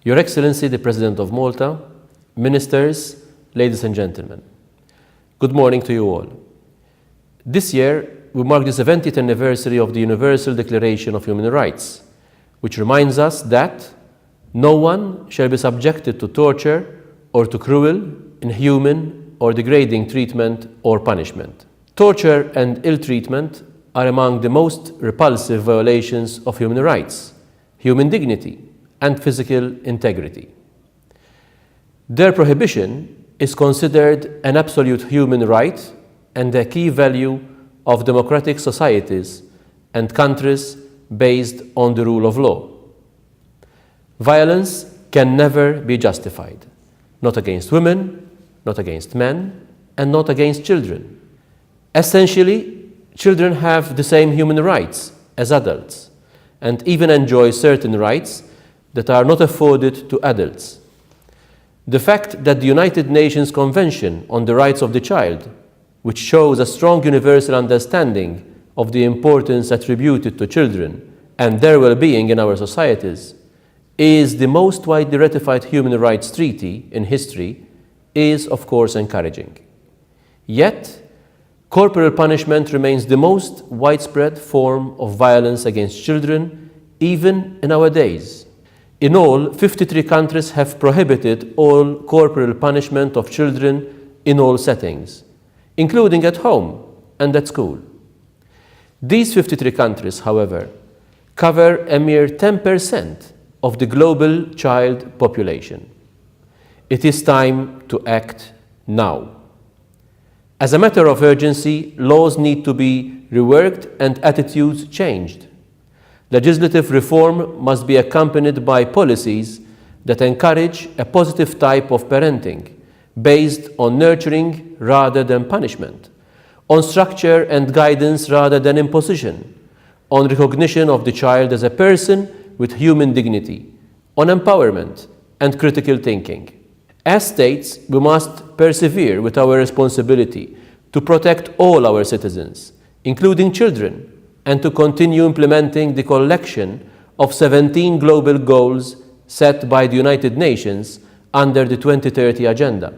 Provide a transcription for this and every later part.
Your Excellency, the President of Malta, Ministers, ladies and gentlemen, good morning to you all. This year, we mark the 70th anniversary of the Universal Declaration of Human Rights, which reminds us that no one shall be subjected to torture or to cruel, inhuman, or degrading treatment or punishment. Torture and ill treatment are among the most repulsive violations of human rights, human dignity, and physical integrity. Their prohibition is considered an absolute human right and a key value of democratic societies and countries based on the rule of law. Violence can never be justified, not against women, not against men, and not against children. Essentially, children have the same human rights as adults and even enjoy certain rights that are not afforded to adults. The fact that the United Nations Convention on the Rights of the Child, which shows a strong universal understanding of the importance attributed to children and their well-being in our societies, is the most widely ratified human rights treaty in history, is of course encouraging. Yet, corporal punishment remains the most widespread form of violence against children, even in our days. In all, 53 countries have prohibited all corporal punishment of children in all settings, including at home and at school. These 53 countries, however, cover a mere 10% of the global child population. It is time to act now. As a matter of urgency, laws need to be reworked and attitudes changed. Legislative reform must be accompanied by policies that encourage a positive type of parenting based on nurturing rather than punishment, on structure and guidance rather than imposition, on recognition of the child as a person with human dignity, on empowerment and critical thinking. As states, we must persevere with our responsibility to protect all our citizens, including children, and to continue implementing the collection of 17 global goals set by the United Nations under the 2030 Agenda.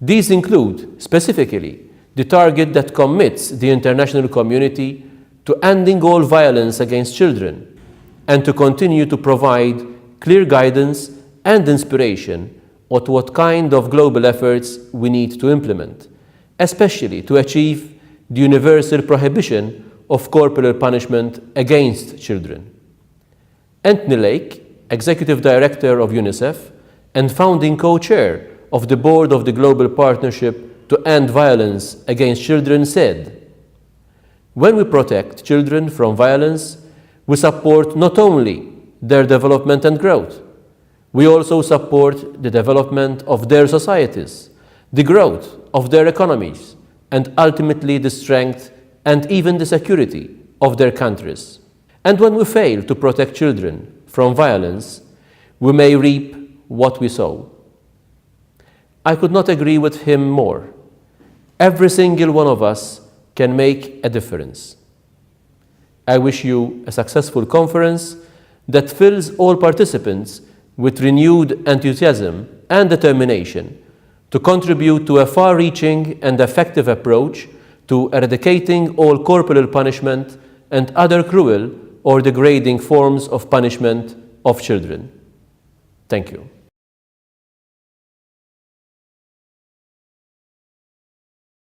These include, specifically, the target that commits the international community to ending all violence against children and to continue to provide clear guidance and inspiration on what kind of global efforts we need to implement, especially to achieve the universal prohibition of corporal punishment against children. Anthony Lake, Executive Director of UNICEF and founding co-chair of the board of the Global Partnership to End Violence Against Children, said, "When we protect children from violence, we support not only their development and growth, we also support the development of their societies, the growth of their economies, and ultimately the strength and even the security of their countries. And when we fail to protect children from violence, we may reap what we sow." I could not agree with him more. Every single one of us can make a difference. I wish you a successful conference that fills all participants with renewed enthusiasm and determination to contribute to a far-reaching and effective approach to eradicating all corporal punishment and other cruel or degrading forms of punishment of children. Thank you.